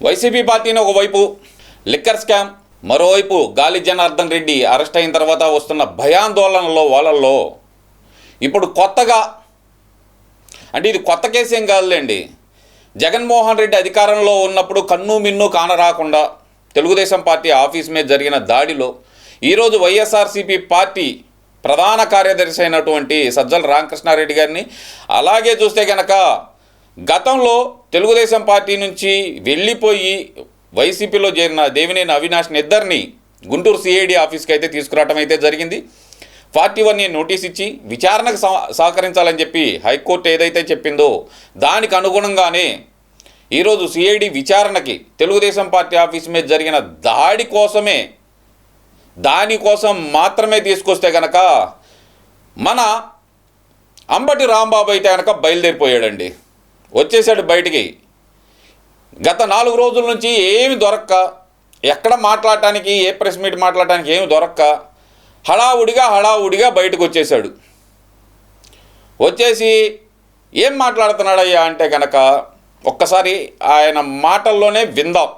YCP పార్టీని ఒకవైపు liquor scam, మరోవైపు గాలి జనార్దన్ రెడ్డి అరెస్ట్ అయిన తర్వాత వస్తున్న భయాందోళనలో వాళ్ళల్లో ఇప్పుడు కొత్తగా, అంటే ఇది కొత్త కేసు ఏం కాదులేండి, జగన్మోహన్ రెడ్డి అధికారంలో ఉన్నప్పుడు కన్ను మిన్ను కానరాకుండా తెలుగుదేశం పార్టీ ఆఫీస్ మీద జరిగిన దాడిలో ఈరోజు వైఎస్ఆర్సీపీ పార్టీ ప్రధాన కార్యదర్శి అయినటువంటి సజ్జల రామకృష్ణారెడ్డి గారిని, అలాగే చూస్తే కనుక గతంలో తెలుగుదేశం పార్టీ నుంచి వెళ్ళిపోయి వైసీపీలో చేరిన దేవినేని అవినాష్ని ఇద్దరిని గుంటూరు సిఐడి ఆఫీస్కి అయితే తీసుకురావడం అయితే జరిగింది. 41A నోటీస్ ఇచ్చి విచారణకు సహకరించాలని చెప్పి హైకోర్టు ఏదైతే చెప్పిందో దానికి అనుగుణంగానే ఈరోజు సిఐడి విచారణకి తెలుగుదేశం పార్టీ ఆఫీస్ మీద జరిగిన దానికోసం మాత్రమే తీసుకొస్తే కనుక మన అంబటి రాంబాబు అయితే కనుక బయలుదేరిపోయాడండి, వచ్చేసాడు బయటికి. గత 4 రోజుల నుంచి ఏమి దొరక్క, ఎక్కడ మాట్లాడటానికి, ఏ ప్రెస్ మీట్ మాట్లాడటానికి ఏమి దొరక్క హడావుడిగా బయటకు వచ్చేసాడు. వచ్చేసి ఏం మాట్లాడుతున్నాడయ్యా అంటే కనుక ఒక్కసారి ఆయన మాటల్లోనే విందాం.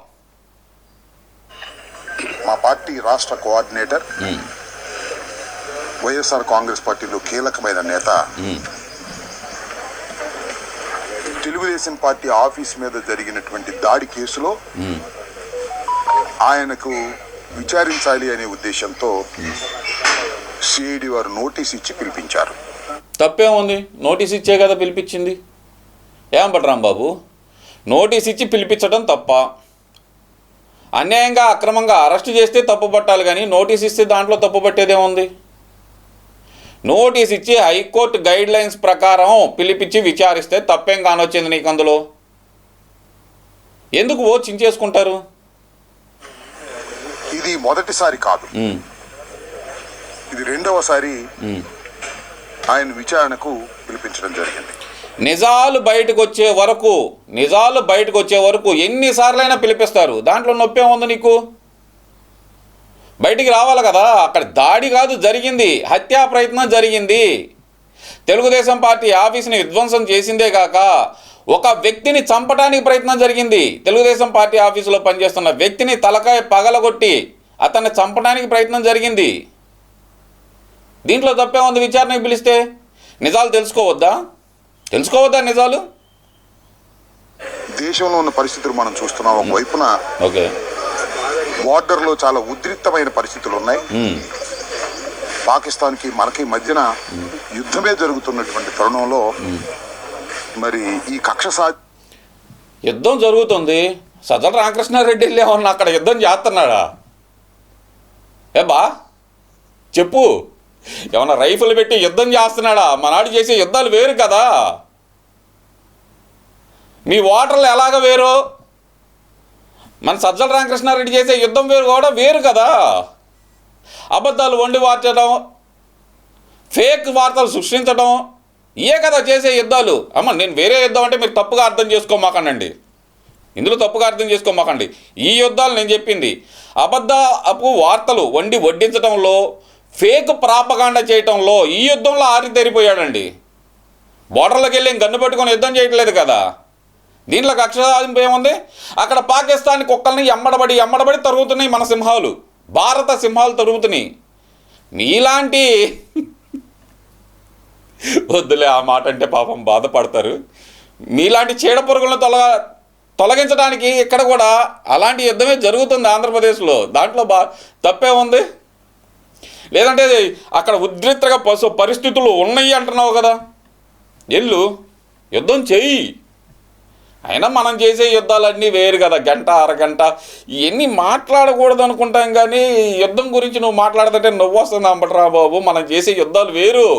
మా పార్టీ రాష్ట్ర కోఆర్డినేటర్, వైఎస్ఆర్ కాంగ్రెస్ పార్టీలో కీలకమైన నేత, తెలుగుదేశం పార్టీ ఆఫీస్ మీద జరిగినటువంటి దాడి కేసులో ఆయనకు విచారించాలి అనే ఉద్దేశంతో సిఐడి వారు నోటీస్ ఇచ్చి పిలిపించారు. తప్పేముంది, నోటీస్ ఇచ్చే కదా పిలిపించింది. ఏమంటారు రాంబాబు, నోటీస్ ఇచ్చి పిలిపించడం తప్ప? అన్యాయంగా అక్రమంగా అరెస్టు చేస్తే తప్పు పట్టాలి, కానీ నోటీస్ ఇస్తే దాంట్లో తప్పు పట్టేదేముంది? నోటీస్ ఇచ్చి హైకోర్టు గైడ్ లైన్స్ ప్రకారం పిలిపించి విచారిస్తే తప్పేం కానొచ్చింది నీకు అందులో? ఎందుకు చించేసుకుంటారు? ఇది మొదటిసారి కాదు, ఇది రెండవసారి ఆయన విచారణకు పిలిపించడం జరిగింది. నిజాలు బయటకు వచ్చే వరకు ఎన్నిసార్లైనా పిలిపిస్తారు, దాంట్లో నొప్పే ఉంది నీకు? బయటికి రావాలి కదా. అక్కడ దాడి కాదు జరిగింది, హత్యా ప్రయత్నం జరిగింది. తెలుగుదేశం పార్టీ ఆఫీస్ని విధ్వంసం చేసిందే కాక ఒక వ్యక్తిని చంపడానికి ప్రయత్నం జరిగింది. తెలుగుదేశం పార్టీ ఆఫీసులో పనిచేస్తున్న వ్యక్తిని తలకాయ పగలగొట్టి అతన్ని చంపడానికి ప్రయత్నం జరిగింది. దీంట్లో తప్పే ఉంది? విచారణకు పిలిస్తే నిజాలు తెలుసుకోవద్దా నిజాలు? దేశంలో ఉన్న పరిస్థితులు మనం చూస్తున్నాం. ఒకవైపున బార్డర్లో చాలా ఉద్రిక్తమైన పరిస్థితులు ఉన్నాయి. పాకిస్తాన్కి మనకి మధ్యన యుద్ధమే జరుగుతున్నటువంటి తరుణంలో మరి ఈ యుద్ధం జరుగుతుంది. సజ్జల రామకృష్ణారెడ్డి ఏమన్నా అక్కడ యుద్ధం చేస్తున్నాడా? బా చెప్పు, ఏమన్నా రైఫిల్ పెట్టి యుద్ధం చేస్తున్నాడా? మనాడు చేసే యుద్ధాలు వేరు కదా, మీ ఓటర్లు ఎలాగ వేరు, మన సజ్జల రామకృష్ణారెడ్డి చేసే యుద్ధం వేరు కదా. అబద్ధాలు వండి వార్చడం, ఫేక్ వార్తలు సృష్టించడం, ఇయే కదా చేసే యుద్ధాలు. నేను వేరే యుద్ధం అంటే మీరు తప్పుగా అర్థం చేసుకోమాకండి, ఇందులో తప్పుగా అర్థం చేసుకోమాకండి. ఈ యుద్ధాలు నేను చెప్పింది అబద్ధపు వార్తలు వండి వడ్డించడంలో, ఫేక్ ప్రాపగాండా చేయటంలో ఈ యుద్ధంలో ఆరితేరిపోయాడండి. బోర్డర్లోకి వెళ్ళి గన్ను పట్టుకొని యుద్ధం చేయట్లేదు కదా. దీంట్లో కక్ష సాధింపు ఏముంది? అక్కడ పాకిస్తాన్ కుక్కల్ని ఎమ్మడబడి తరుగుతున్నాయి మన సింహాలు, భారత సింహాలు తరుగుతున్నాయి. నీలాంటి వద్దులే ఆ మాట అంటే పాపం బాధపడతారు. మీలాంటి చీడ పురుగులను తొలగించడానికి ఇక్కడ కూడా అలాంటి యుద్ధమే జరుగుతుంది ఆంధ్రప్రదేశ్లో. దాంట్లో తప్పే ఉంది? లేదంటే అక్కడ ఉద్రిక్తగా పరిస్థితులు ఉన్నాయి అంటున్నావు కదా, యుద్ధం చెయ్యి. అయినా మనం చేసే యుద్ధాలన్నీ వేరు కదా, గంట అరగంట ఇవన్నీ మాట్లాడకూడదు అనుకుంటాం. కానీ యుద్ధం గురించి నువ్వు మాట్లాడుతుంటే నువ్వు వస్తుంది అంబట్రా బాబు. మనం చేసే యుద్ధాలు వేరు,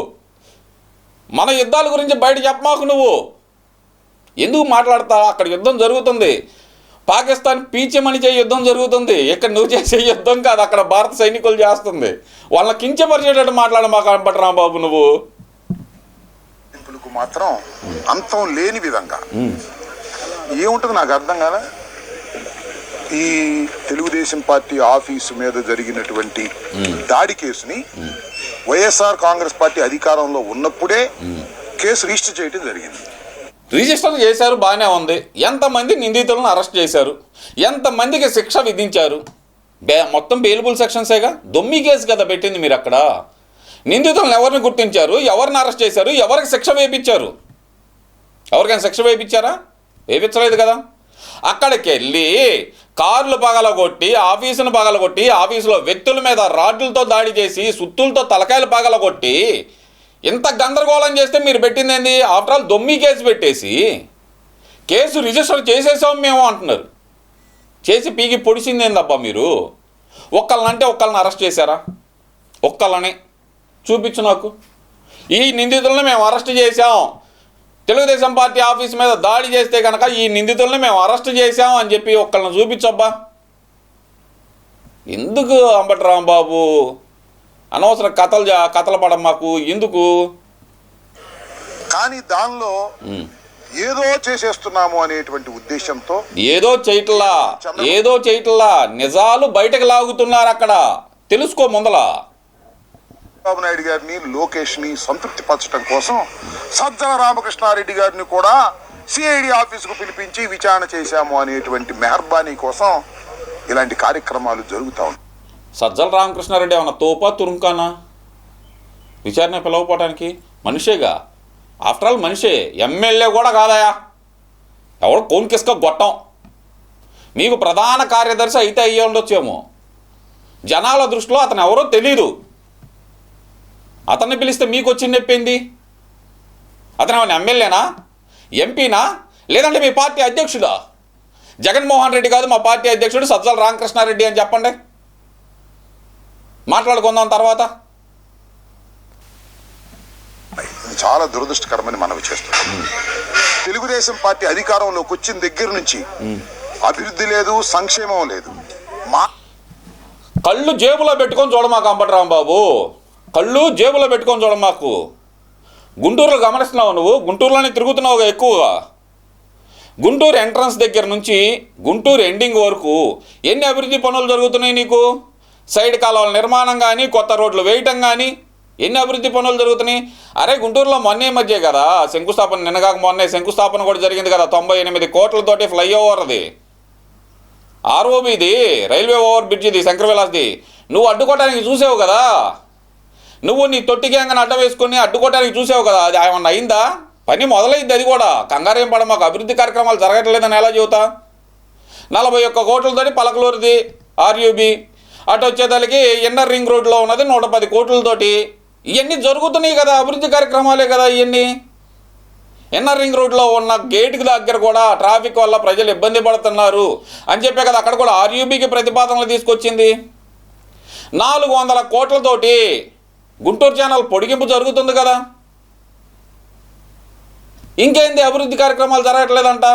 మన యుద్ధాల గురించి బయట చెప్పమాకు. నువ్వు ఎందుకు మాట్లాడతా? అక్కడ యుద్ధం జరుగుతుంది, పాకిస్తాన్ పీచమని చేసే యుద్ధం జరుగుతుంది. ఇక్కడ నువ్వు చేసే యుద్ధం కాదు, అక్కడ భారత సైనికులు చేస్తుంది. వాళ్ళని కించపరిచేటట్టు మాట్లాడమాకు అంబట్రా బాబు. నువ్వు మాత్రం అంతం లేని విధంగా ఏముంటుంది నాకు అర్థం కదా. ఈ తెలుగుదేశం పార్టీ ఆఫీసు మీద జరిగినటువంటి దాడి కేసుని వైఎస్ఆర్ కాంగ్రెస్ పార్టీ అధికారంలో ఉన్నప్పుడే కేసు రిజిస్టర్ చేయడం జరిగింది. రిజిస్టర్ చేశారు, బాగానే ఉంది. ఎంతమంది నిందితులను అరెస్ట్ చేశారు, ఎంతమందికి శిక్ష విధించారు? మొత్తం బెయిలబుల్ సెక్షన్సేగా. దొమ్మి కేసు కదా పెట్టింది మీరు అక్కడ. నిందితులను ఎవరిని గుర్తించారు, ఎవరిని అరెస్ట్ చేశారు, ఎవరికి శిక్ష వేయించారు? ఎవరికైనా శిక్ష వేయించారా? వేయించలేదు కదా. అక్కడికి వెళ్ళి కార్లు పగలగొట్టి, ఆఫీసును పగలగొట్టి, ఆఫీసులో వ్యక్తుల మీద రాడ్లతో దాడి చేసి, సుత్తులతో తలకాయలు పగలగొట్టి ఇంత గందరగోళం చేస్తే మీరు పెట్టింది ఏంది? ఆఫ్టర్ ఆల్ దొమ్మి కేసు పెట్టేసి కేసు రిజిస్టర్ చేసేసాం మేము అంటున్నారు. చేసి పీకి పొడిచింది ఏందబ్బా మీరు? ఒక్కళ్ళనంటే ఒక్కళ్ళని అరెస్ట్ చేశారా? ఒక్కళ్ళని చూపించు నాకు. ఈ నిందితులను మేము అరెస్ట్ చేశాం, తెలుగుదేశం పార్టీ ఆఫీస్ మీద దాడి చేస్తే కనుక ఈ నిందితులను మేము అరెస్ట్ చేశాం అని చెప్పి ఒక్కళ్ళని చూపించబ్బా. ఎందుకు అంబటి రాంబాబు అనవసరం కథలు పడం మాకు ఎందుకు? కానీ దానిలో ఏదో చేసేస్తున్నాము అనేటువంటి ఉద్దేశంతో ఏదో చేయట్లా నిజాలు బయటకు లాగుతున్నారు అక్కడ. తెలుసుకో ముందల. చంద్రబాబు నాయుడు గారిని, లోకేష్ ని సంతృప్తి పరచడం కోసం సజ్జల రామకృష్ణారెడ్డి గారిని కూడా సిఐడి ఆఫీసుకు పిలిపించి విచారణ చేశాము అనేటువంటి మెహర్బానీ కోసం ఇలాంటి కార్యక్రమాలు జరుగుతూ ఉన్నాయి. సజ్జల రామకృష్ణారెడ్డి ఏమన్నా తోపా తురుంకానా విచారణ పిలవపోవటానికి? మనిషేగా, ఆఫ్టర్ ఆల్ మనిషే. ఎమ్మెల్యే కూడా కాదయా, ఎవడో కోన్కిస్క గొట్టం. మీకు ప్రధాన కార్యదర్శి అయితే అయ్యే ఉండొచ్చేమో. జనాల దృష్టిలో అతను ఎవరో తెలీదు. అతన్ని పిలిస్తే మీకు వచ్చి నొప్పింది. అతను ఏమైనా ఎమ్మెల్యేనా, ఎంపీనా, లేదంటే మీ పార్టీ అధ్యక్షుడా? జగన్మోహన్ రెడ్డి కాదు మా పార్టీ అధ్యక్షుడు సజ్జల రామకృష్ణారెడ్డి అని చెప్పండి, మాట్లాడుకుందాం తర్వాత. ఇది చాలా దురదృష్టకరమని మనవి చేస్తున్నాం. తెలుగుదేశం పార్టీ అధికారంలోకి వచ్చిన దగ్గర నుంచి అభివృద్ధి లేదు, సంక్షేమం లేదు. కళ్ళు జేబులో పెట్టుకొని చూడమాకు అంబటి రాంబాబు, కళ్ళు జేబులో పెట్టుకొని చూడమాకు. గుంటూరులో గమనిస్తున్నావు నువ్వు, గుంటూరులోనే తిరుగుతున్నావుగా ఎక్కువగా. గుంటూరు ఎంట్రన్స్ దగ్గర నుంచి గుంటూరు ఎండింగ్ వరకు ఎన్ని అభివృద్ధి పనులు జరుగుతున్నాయి నీకు? సైడ్ కాలువల నిర్మాణం కానీ, కొత్త రోడ్లు వేయటం కానీ, ఎన్ని అభివృద్ధి పనులు జరుగుతున్నాయి? అరే గుంటూరులో మొన్నే మధ్య కదా శంకుస్థాపన, నిన్నగాక మొన్నే శంకుస్థాపన కూడా జరిగింది కదా. 98 కోట్లతోటి ఫ్లైఓవర్ అది, ఆర్ఓబిది, రైల్వే ఓవర్ బ్రిడ్జిది, శంకర్ విలాస్ది. నువ్వు అడ్డుకోవడానికి చూసావు కదా. నువ్వు నీ తొట్టి గ్యాంగ్ని అడ్డ వేసుకొని అడ్డుకోవడానికి చూసావు కదా. అది ఏమన్నా అయిందా? పని మొదలైంది. అది కూడా కంగారేం పడ, మాకు అభివృద్ధి కార్యక్రమాలు జరగట్లేదని ఎలా చెబుతా? 41 కోట్లతోటి పలకలూరుది ఆర్యూబి, అటు వచ్చేదానికి ఇన్నర్ రింగ్ రోడ్లో ఉన్నది 110 కోట్లతోటి. ఇవన్నీ జరుగుతున్నాయి కదా, అభివృద్ధి కార్యక్రమాలే కదా ఇవన్నీ. ఇన్నర్ రింగ్ రోడ్లో ఉన్న గేటుకి దగ్గర కూడా ట్రాఫిక్ వల్ల ప్రజలు ఇబ్బంది పడుతున్నారు అని చెప్పే కదా అక్కడ కూడా ఆర్యూబీకి ప్రతిపాదనలు తీసుకొచ్చింది. 400 కోట్లతోటి గుంటూరు ఛానల్ పొడిగింపు జరుగుతుంది కదా. ఇంకేంది అభివృద్ధి కార్యక్రమాలు జరగట్లేదంట.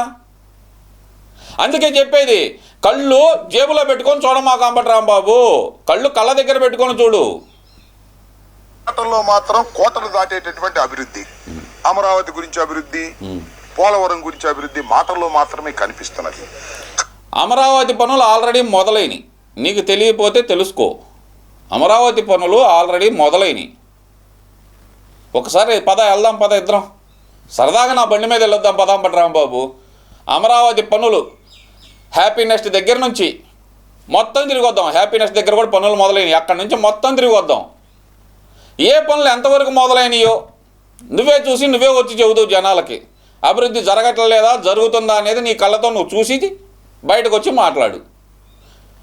అందుకే చెప్పేది, కళ్ళు జేబులో పెట్టుకొని చూడమాకు అంబటి రాంబాబు, కళ్ళు కళ్ళ దగ్గర పెట్టుకొని చూడు. మాటల్లో మాత్రం కోటలు దాటేటటువంటి అభివృద్ధి, అమరావతి గురించి అభివృద్ధి, పోలవరం గురించి అభివృద్ధి మాటల్లో మాత్రమే కనిపిస్తున్నది. అమరావతి పనులు ఆల్రెడీ మొదలైనవి, నీకు తెలియకపోతే తెలుసుకో. అమరావతి పనులు ఆల్రెడీ మొదలైనవి. ఒకసారి వెళ్దాం పద, ఇద్దరం సరదాగా నా బండి మీద వెళ్ళొద్దాం పద అంబటి రాంబాబు. అమరావతి పనులు హ్యాపీనెస్ట్ దగ్గర నుంచి మొత్తం తిరిగి వద్దాం. హ్యాపీనెస్ట్ దగ్గర కూడా పనులు మొదలైనవి, అక్కడి నుంచి మొత్తం తిరిగి వద్దాం. ఏ పనులు ఎంతవరకు మొదలైనయో నువ్వే చూసి నువ్వే వచ్చి చెబుతావు జనాలకి. అభివృద్ధి జరగట్లేదా, జరుగుతుందా అనేది నీ కళ్ళతో నువ్వు చూసి బయటకు వచ్చి మాట్లాడు.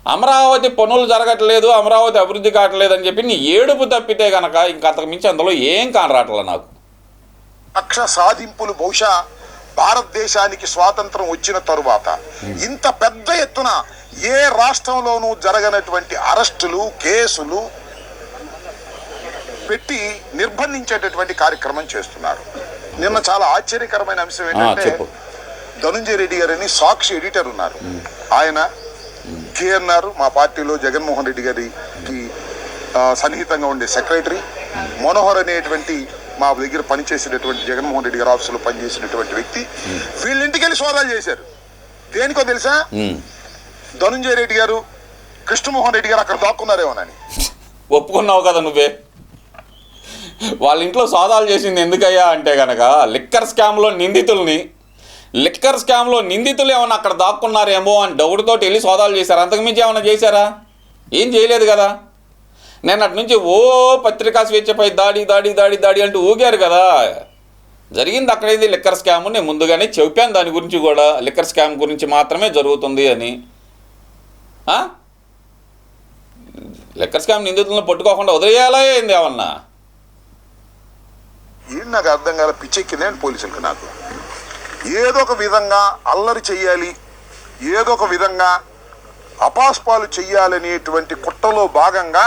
అమరావతి పనులు జరగట్లేదు, అమరావతి అభివృద్ధి కావట్లేదు అని చెప్పి నీ ఏడుపు తప్పితే కనుక ఇంకంతకు మించి అందులో ఏం కానరాట్లా నాకు. లక్ష సాధింపులు బహుశా భారతదేశానికి స్వాతంత్రం వచ్చిన తరువాత ఇంత పెద్ద ఎత్తున ఏ రాష్ట్రంలోనూ జరగనటువంటి అరెస్టులు, కేసులు పెట్టి నిర్బంధించేటటువంటి కార్యక్రమం చేస్తున్నారు. నిన్న చాలా ఆశ్చర్యకరమైన అంశం ఏంటంటే, ధనుంజయ రెడ్డి గారని సాక్షి ఎడిటర్ ఉన్నారు. ఆయన కేఎన్ఆర్, మా పార్టీలో జగన్మోహన్ రెడ్డి గారికి సన్నిహితంగా ఉండే సెక్రటరీ, మనోహర్ అనేటువంటి మా దగ్గర పనిచేసేటటువంటి జగన్మోహన్ రెడ్డి గారి ఆఫీసులో పనిచేసినటువంటి వ్యక్తి, వీళ్ళ ఇంటికి వెళ్ళి సోదాలు చేశారు. దేనికో తెలుసా? ధనుంజయ రెడ్డి గారు, కృష్ణమోహన్ రెడ్డి గారు అక్కడ దాక్కున్నారేమోనని. ఒప్పుకున్నావు కదా నువ్వే. వాళ్ళ ఇంట్లో సోదాలు చేసింది ఎందుకయ్యా అంటే కనుక లిక్కర్ స్కామ్లో నిందితుల్ని లిక్కర్ స్కామ్లో నిందితులు ఏమన్నా అక్కడ దాక్కున్నారేమో అని డౌట్తో వెళ్ళి సోదాలు చేశారు. అంతకుమించి ఏమన్నా చేశారా? ఏం చేయలేదు కదా. నిన్నటి నుంచి ఓ పత్రికా స్వేచ్ఛపై దాడి దాడి దాడి దాడి అంటూ ఊగారు కదా. జరిగింది అక్కడేది లిక్కర్ స్కామ్. నేను ముందుగానే చెప్పాను దాని గురించి కూడా, లిక్కర్ స్కామ్ గురించి మాత్రమే జరుగుతుంది అని. లిక్కర్ స్కామ్ నిందితులను పట్టుకోకుండా వదిలేయాలా ఏంది ఏమన్నా? ఏం నాకు అర్థం కాల, పిచ్చెక్కింది అండి పోలీసులకు. నాకు ఏదో ఒక విధంగా అల్లరి చెయ్యాలి, ఏదో ఒక విధంగా అపాస్పాలు చెయ్యాలనేటువంటి కుట్రలో భాగంగా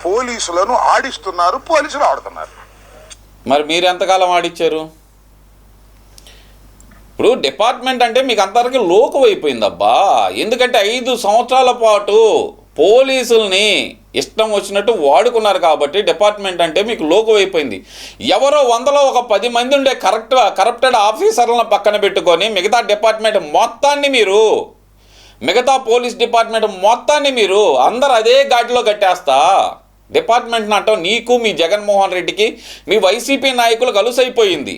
పోలీసులను ఆడిస్తున్నారు, పోలీసులు ఆడుతున్నారు. మరి మీరు ఎంతకాలం ఆడిచ్చారు? ఇప్పుడు డిపార్ట్మెంట్ అంటే మీకు అంతవరకు లోకు అయిపోయిందబ్బా. ఎందుకంటే 5 సంవత్సరాల పాటు పోలీసుల్ని ఇష్టం వచ్చినట్టు వాడుకున్నారు కాబట్టి డిపార్ట్మెంట్ అంటే మీకు లోకు అయిపోయింది. ఎవరో 100లో ఒక 10 మంది ఉండే కరప్టెడ్ ఆఫీసర్లను పక్కన పెట్టుకొని మిగతా డిపార్ట్మెంట్ మొత్తాన్ని మీరు, మిగతా పోలీస్ డిపార్ట్మెంట్ మొత్తాన్ని మీరు అందరు అదే ఘాటిలో కట్టేస్తా డిపార్ట్మెంట్ అంటాం. నీకు మీ జగన్మోహన్ రెడ్డికి మీ వైసీపీ నాయకులు కలుసైపోయింది.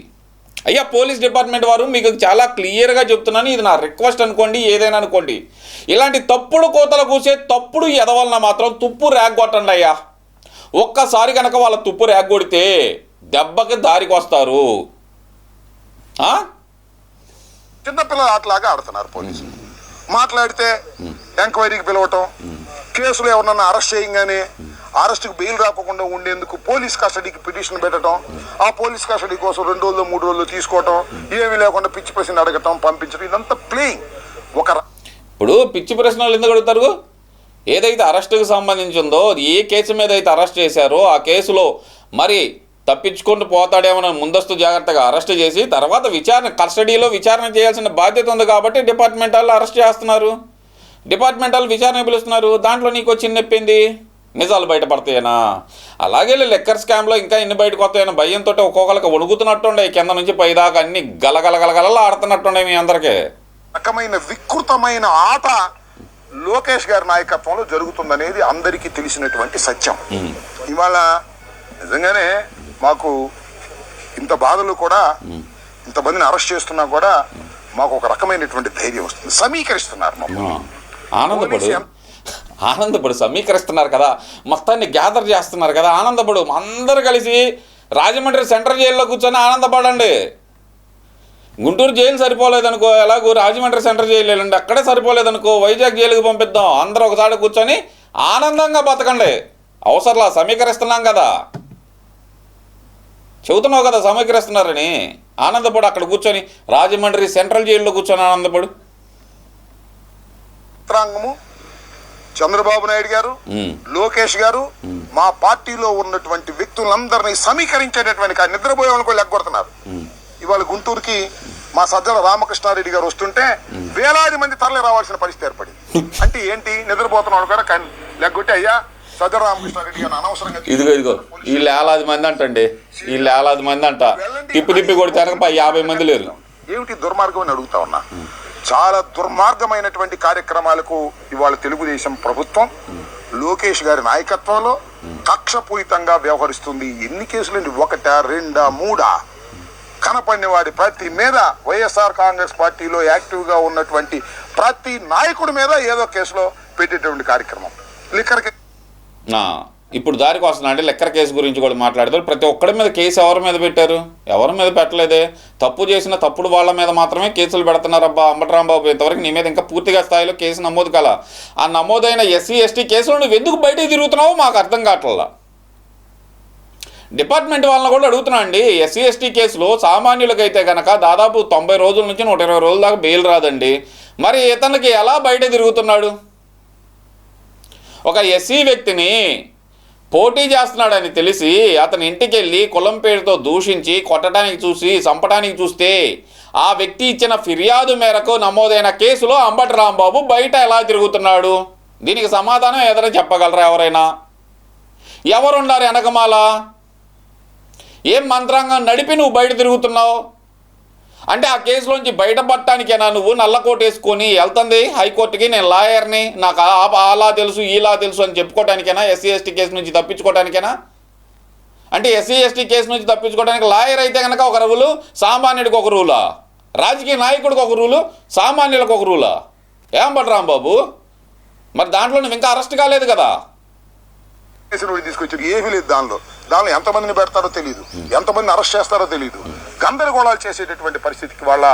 అయ్యా పోలీస్ డిపార్ట్మెంట్ వారు మీకు చాలా క్లియర్గా చెప్తున్నాను, ఇది నా రిక్వెస్ట్ అనుకోండి, ఏదైనా అనుకోండి, ఇలాంటి తప్పుడు కోతలు కూసే తప్పుడు ఎదవలన మాత్రం తుప్పు రేగొట్టండి అయ్యా. ఒక్కసారి కనుక వాళ్ళ తుప్పు రేగొడితే దెబ్బకి దారికి వస్తారు. చిన్నపిల్లలు ఆటలాగా ఆడుతున్నారు పోలీసులు. మాట్లాడితే ఎంక్వైరీకి పిలవటం, కేసులు ఎవరన్నా అరెస్ట్ చేయగానే అరెస్టుకు బెయిల్ రాకుండా ఉండేందుకు పోలీస్ కస్టడీకి పిటిషన్ పెట్టడం, ఆ పోలీస్ కస్టడీ కోసం 2 రోజులు 3 రోజులు తీసుకోవటం, ఏమీ లేకుండా పిచ్చి ప్రశ్నలు అడగటం, పంపించడం, ఇదంతా ప్లేయింగ్. ఇప్పుడు పిచ్చి ప్రశ్నలు ఎందుకు అడుగుతారు? ఏదైతే అరెస్టుకు సంబంధించి ఉందో, ఏ కేసు మీద అయితే అరెస్ట్ చేశారో ఆ కేసులో మరి తప్పించుకుంటూ పోతాడేమో ముందస్తు జాగ్రత్తగా అరెస్ట్ చేసి తర్వాత కస్టడీలో విచారణ చేయాల్సిన బాధ్యత ఉంది కాబట్టి డిపార్ట్మెంట్ వాళ్ళు అరెస్ట్ చేస్తున్నారు, డిపార్ట్మెంట్ వాళ్ళు విచారణ పిలుస్తున్నారు. దాంట్లో నీకు చిన్న నొప్పింది, నిజాలు బయటపడతాయేనా? అలాగే లిక్కర్ స్కామ్లో ఇంకా ఎన్ని బయటకు వస్తాయని భయంతో ఒక్కొక్కరికి వణుకుతున్నట్టుండే, కింద నుంచి పైదాకా అన్ని గలగలగలగల ఆడుతున్నట్టుండే మీ అందరికీ. రకమైన వికృతమైన ఆట లోకేష్ గారి నాయకత్వంలో జరుగుతుందనేది అందరికీ తెలిసినటువంటి సత్యం. ఇవాళ నిజంగానే మాకు ఇంత బాధలు కూడా, ఇంతమందిని అరెస్ట్ చేస్తున్నా కూడా మాకు ఒక రకమైనటువంటి ధైర్యం వస్తుంది. సమీకరిస్తున్నారు మమ్మల్ని, ఆనందపడు, సమీకరిస్తున్నారు కదా, మొత్తాన్ని గ్యాదర్ చేస్తున్నారు కదా, ఆనందపడు. అందరు కలిసి రాజమండ్రి సెంట్రల్ జైల్లో కూర్చొని ఆనందపడండి. గుంటూరు జైలు సరిపోలేదనుకో, ఎలాగో రాజమండ్రి సెంట్రల్ జైలు వెళ్ళండి, అక్కడే సరిపోలేదనుకో వైజాగ్ జైలుకి పంపిద్దాం. అందరూ ఒకసారి కూర్చొని ఆనందంగా బతకండి. అవసరంలా సమీకరిస్తున్నాం కదా, చెబుతున్నావు కదా సమీకరిస్తున్నారని. ఆనందపడు, అక్కడ కూర్చొని రాజమండ్రి సెంట్రల్ జైల్లో కూర్చొని ఆనందపడు. చంద్రబాబు నాయుడు గారు, లోకేష్ గారు మా పార్టీలో ఉన్నటువంటి వ్యక్తులందరినీ సమీకరించేటటువంటి నిద్రపోయే వాళ్ళని కూడా లెగ్గొడుతున్నారు. ఇవాళ గుంటూరుకి మా సజ్జల రామకృష్ణారెడ్డి గారు వస్తుంటే వేలాది మంది తరలి రావాల్సిన పరిస్థితి ఏర్పడింది. అంటే ఏంటి, నిద్రపోతున్న వాళ్ళు కూడా లెగ్గొట్టి అయ్యా సజ్జల రామకృష్ణారెడ్డి గారు అనవసరంగా ఇదిగో వీళ్ళు 1,000 మంది అంటండి, వీళ్ళు 1,000 మంది అంట, తిప్పి కొడితే 50 మంది లేరు. ఏమిటి దుర్మార్గం అని అడుగుతా ఉన్నా. చాలా దుర్మార్గమైనటువంటి కార్యక్రమాలకు ఇవాళ తెలుగుదేశం ప్రభుత్వం లోకేష్ గారి నాయకత్వంలో కక్షపూరితంగా వ్యవహరిస్తుంది. ఎన్ని కేసులండి? 1, 2, 3 కనపడిన వాడి ప్రతి మీద, వైఎస్ఆర్ కాంగ్రెస్ పార్టీలో యాక్టివ్గా ఉన్నటువంటి ప్రతి నాయకుడి మీద ఏదో కేసులో పెట్టేటువంటి కార్యక్రమం. లిక్కర్ ఇప్పుడు దారికి వస్తున్నా అంటే లిక్కర్ కేసు గురించి కూడా మాట్లాడతారు. ప్రతి ఒక్కడి మీద కేసు ఎవరి మీద పెట్టారు? ఎవరి మీద పెట్టలేదే. తప్పు చేసిన తప్పుడు వాళ్ళ మీద మాత్రమే కేసులు పెడుతున్నారు. అబ్బా అంబటరాంబాబు, ఇంతవరకు నీ మీద ఇంకా పూర్తిగా స్థాయిలో కేసు నమోదు కాల. ఆ నమోదైన ఎస్సీ ఎస్టీ కేసులు నువ్వు ఎందుకు బయటకు తిరుగుతున్నావో మాకు అర్థం కావట్లా. డిపార్ట్మెంట్ వాళ్ళని కూడా అడుగుతున్నా అండి, ఎస్సీ ఎస్టీ కేసులో సామాన్యులకైతే కనుక దాదాపు 90 రోజుల నుంచి 120 రోజుల దాకా బెయిల్ రాదండి. మరి ఇతనికి ఎలా బయట తిరుగుతున్నాడు? ఒక ఎస్సీ వ్యక్తిని పోటీ చేస్తున్నాడని తెలిసి అతని ఇంటికి వెళ్ళి కులం పేరుతో దూషించి కొట్టడానికి చూసి చంపడానికి చూస్తే ఆ వ్యక్తి ఇచ్చిన ఫిర్యాదు మేరకు నమోదైన కేసులో అంబటరాంబాబు బయట ఎలా తిరుగుతున్నాడు? దీనికి సమాధానం ఏదైనా చెప్పగలరా ఎవరైనా? ఎవరున్నారు వెనకమాల? ఏం మంత్రాంగం నడిపి నువ్వు బయట తిరుగుతున్నావు? అంటే ఆ కేసులోంచి బయటపడటానికేనా నువ్వు నల్లకోట వేసుకొని వెళ్తుంది హైకోర్టుకి, నేను లాయర్ని, నాకు అలా తెలుసు ఇలా తెలుసు అని చెప్పుకోవటానికేనా? ఎస్సీ ఎస్టీ కేసు నుంచి తప్పించుకోవటానికేనా? అంటే ఎస్సీ ఎస్టీ కేసు నుంచి తప్పించుకోవడానికి లాయర్ అయితే కనుక ఒక రూలు, సామాన్యుడికి ఒక రూలా? రాజకీయ నాయకుడికి ఒక రూలు, సామాన్యులకు ఒక రూలా? ఏం అంబటి రాంబాబు, మరి దాంట్లో నువ్వు ఇంకా అరెస్ట్ కాలేదు కదా? తీసుకొచ్చారు, ఏమీ లేదు దానిలో ఎంతమందిని పెడతారో తెలియదు, ఎంతమందిని అరెస్ట్ చేస్తారో తెలియదు. గందరగోళాలు చేసేటటువంటి పరిస్థితికి వాళ్ళ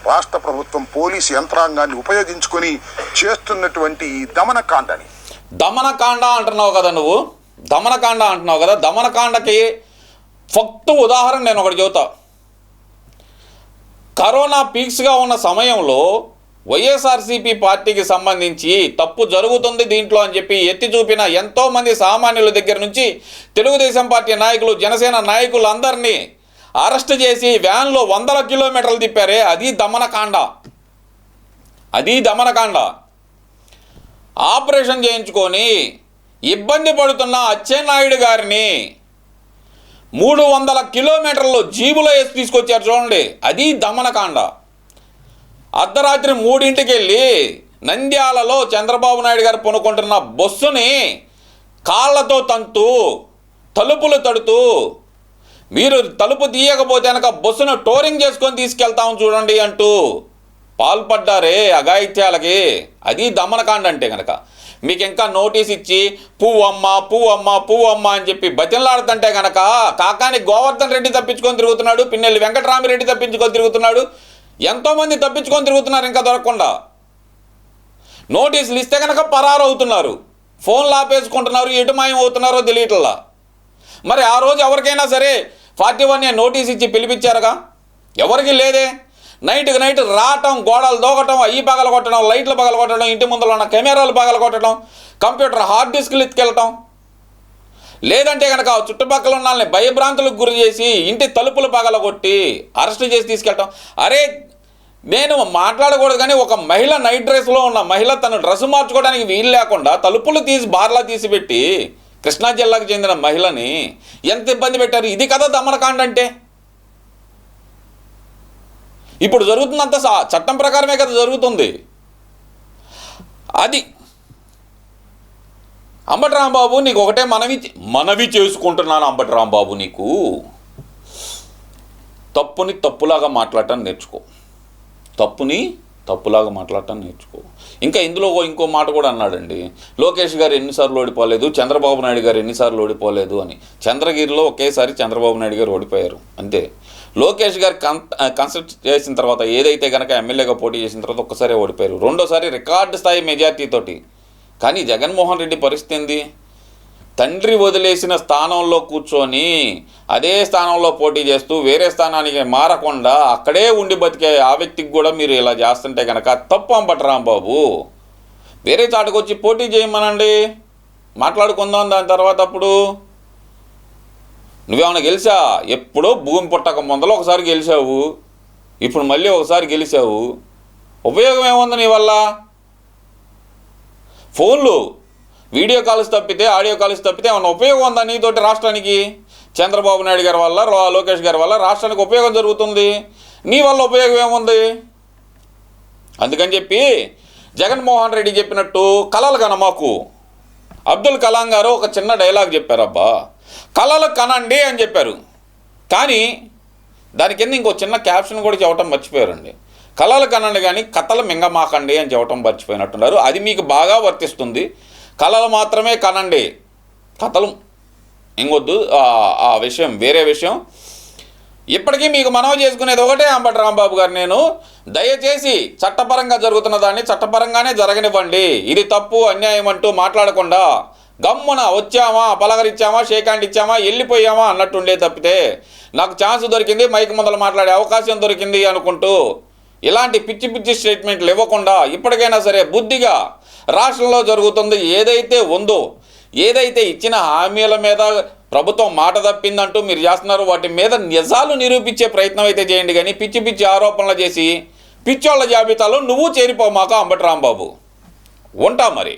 రాష్ట్ర ప్రభుత్వం పోలీసు యంత్రాంగాన్ని ఉపయోగించుకొని చేస్తున్నటువంటి ఈ దమనకాండ అంటున్నావు కదా నువ్వు, దమనకాండ అంటున్నావు కదా. దమనకాండకి ఫక్తు ఉదాహరణ నేను ఒకటి చెబుతా. కరోనా పీక్స్గా ఉన్న సమయంలో వైఎస్ఆర్సీపీ పార్టీకి సంబంధించి తప్పు జరుగుతుంది దీంట్లో అని చెప్పి ఎత్తి చూపిన ఎంతోమంది సామాన్యుల దగ్గర నుంచి తెలుగుదేశం పార్టీ నాయకులు, జనసేన నాయకులు అందరినీ అరెస్ట్ చేసి వ్యాన్లో 100 కిలోమీటర్లు తిప్పారే, అది దమనకాండ. అది దమనకాండ. ఆపరేషన్ చేయించుకొని ఇబ్బంది పడుతున్న అచ్చెన్నాయుడు గారిని 300 కిలోమీటర్లు జీబులో వేసి తీసుకొచ్చారు చూడండి, అది దమనకాండ. అర్ధరాత్రి 3ంటికి వెళ్ళి నంద్యాలలో చంద్రబాబు నాయుడు గారు కొనుక్కుంటున్న బస్సుని కాళ్ళతో తంతూ, తలుపులు తడుతూ, మీరు తలుపు తీయకపోతే కనుక బస్సును టోరింగ్ చేసుకొని తీసుకెళ్తాం చూడండి అంటూ పాల్పడ్డారే అఘాయిత్యాలకి, అది దమనకాండ అంటే కనుక. మీకు ఇంకా నోటీస్ ఇచ్చి పువ్వమ్మ పువ్వమ్మ పువ్వమ్మ అని చెప్పి బతిలాడుతుంటే కనుక కాకాని గోవర్ధన్ రెడ్డి తప్పించుకొని తిరుగుతున్నాడు, పిన్నెల్లి వెంకటరామిరెడ్డి తప్పించుకొని తిరుగుతున్నాడు, ఎంతోమంది తప్పించుకొని తిరుగుతున్నారు ఇంకా దొరకకుండా. నోటీసులు ఇస్తే కనుక పరారు అవుతున్నారు, ఫోన్లు ఆపేసుకుంటున్నారు, ఎటు మాయం అవుతున్నారో తెలియట్లా. మరి ఆ రోజు ఎవరికైనా సరే 41A నోటీస్ ఇచ్చి పిలిపించారుగా? ఎవరికి లేదే. నైట్కి నైట్ రావటం, గోడలు దూకటం, అయ్యి పగలగొట్టడం, లైట్లు పగలగొట్టడం, ఇంటి ముందర ఉన్న కెమెరాలు పగలగొట్టడం, కంప్యూటర్ హార్డ్ డిస్క్లు ఎత్తుకెళ్ళటం, లేదంటే కనుక చుట్టుపక్కల ఉన్న వాళ్ళని భయభ్రాంతులకు గురి చేసి ఇంటి తలుపులు పగలగొట్టి అరెస్ట్ చేసి తీసుకెళ్ళటం. అరే నేను మాట్లాడకూడదు కానీ ఒక మహిళ నైట్ డ్రెస్లో ఉన్న మహిళ తను డ్రెస్ మార్చుకోవడానికి వీలు లేకుండా తలుపులు తీసి బార్లా తీసిపెట్టి కృష్ణా జిల్లాకు చెందిన మహిళని ఎంత ఇబ్బంది పెట్టారు. ఇది కదా దమనకాండ అంటే. ఇప్పుడు జరుగుతుందంతా చట్టం ప్రకారమే కదా జరుగుతుంది. అది అంబటి రాంబాబు, నీకు ఒకటే మనవి చేసుకుంటున్నాను. అంబటి రాంబాబు, నీకు తప్పుని తప్పులాగా మాట్లాడటం నేర్చుకో. తప్పుని తప్పులాగా మాట్లాడటం నేర్చుకో. ఇంకా ఇందులో ఇంకో మాట కూడా అన్నాడండి, లోకేష్ గారు ఎన్నిసార్లు ఓడిపోలేదు, చంద్రబాబు నాయుడు గారు ఎన్నిసార్లు ఓడిపోలేదు అని. చంద్రగిరిలో ఒకేసారి చంద్రబాబు నాయుడు గారు ఓడిపోయారు అంతే. లోకేష్ గారు కన్సల్ట్ చేసిన తర్వాత ఏదైతే కనుక ఎమ్మెల్యేగా పోటీ చేసిన తర్వాత ఒక్కసారి ఓడిపోయారు, రెండోసారి రికార్డు స్థాయి మెజార్టీతోటి. కానీ జగన్మోహన్ రెడ్డి పరిస్థితి ఏంది? తండ్రి వదిలేసిన స్థానంలో కూర్చొని అదే స్థానంలో పోటీ చేస్తూ వేరే స్థానానికి మారకుండా అక్కడే ఉండి బతికే ఆ వ్యక్తికి కూడా మీరు ఇలా చేస్తుంటే కనుక తప్పు అంబటి రాంబాబు. వేరే చాటుకు వచ్చి పోటీ చేయమనండి, మాట్లాడుకుందాం దాని తర్వాత. అప్పుడు నువ్వేమైనా గెలిచా? ఎప్పుడో భూమి పుట్టక ముందలో ఒకసారి గెలిచావు, ఇప్పుడు మళ్ళీ ఒకసారి గెలిచావు. ఉపయోగం ఏముంది నీ వల్ల? ఫోన్లు వీడియో కాల్స్ తప్పితే, ఆడియో కాల్స్ తప్పితే ఏమన్నా ఉపయోగం ఉందా నీతోటి రాష్ట్రానికి? చంద్రబాబు నాయుడు గారి వల్ల, లోకేష్ గారి వల్ల రాష్ట్రానికి ఉపయోగం జరుగుతుంది, నీ వల్ల ఉపయోగం ఏముంది? అందుకని చెప్పి జగన్మోహన్ రెడ్డి చెప్పినట్టు కలలు కనమాకు. అబ్దుల్ కలాం గారు ఒక చిన్న డైలాగ్ చెప్పారబ్బా, కలలు కనండి అని చెప్పారు. కానీ దాని కింద ఇంకో చిన్న క్యాప్షన్ కూడా చెప్పటం మర్చిపోయారండి. కలలు కనండి కానీ కథలు మింగమాకండి అని చెప్పటం మర్చిపోయినట్టున్నారు. అది మీకు బాగా వర్తిస్తుంది. కళలు మాత్రమే కనండి, కథలు ఇంకొద్దు. ఆ విషయం వేరే విషయం. ఇప్పటికీ మీకు మనవి చేసుకునేది ఒకటే అంబటి రాంబాబు గారు, నేను దయచేసి చట్టపరంగా జరుగుతున్న దాన్ని చట్టపరంగానే జరగనివ్వండి. ఇది తప్పు అన్యాయం అంటూ మాట్లాడకుండా గమ్మున వచ్చామా, పలకరిచ్చామా, షేక్ హ్యాండ్ ఇచ్చామా, వెళ్ళిపోయామా అన్నట్టుండే తప్పితే నాకు ఛాన్స్ దొరికింది, మైక్ ముందర మాట్లాడే అవకాశం దొరికింది అనుకుంటూ ఇలాంటి పిచ్చి పిచ్చి స్టేట్మెంట్లు ఇవ్వకుండా ఇప్పటికైనా సరే బుద్ధిగా రాష్ట్రంలో జరుగుతుంది ఏదైతే ఉందో, ఏదైతే ఇచ్చిన హామీల మీద ప్రభుత్వం మాట తప్పిందంటూ మీరు చేస్తున్నారు, వాటి మీద నిజాలు నిరూపించే ప్రయత్నం అయితే చేయండి. కానీ పిచ్చి పిచ్చి ఆరోపణలు చేసి పిచ్చోళ్ళ జాబితాలో నువ్వు చేరిపోమాక అంబటి రాంబాబు. ఉంటా మరి.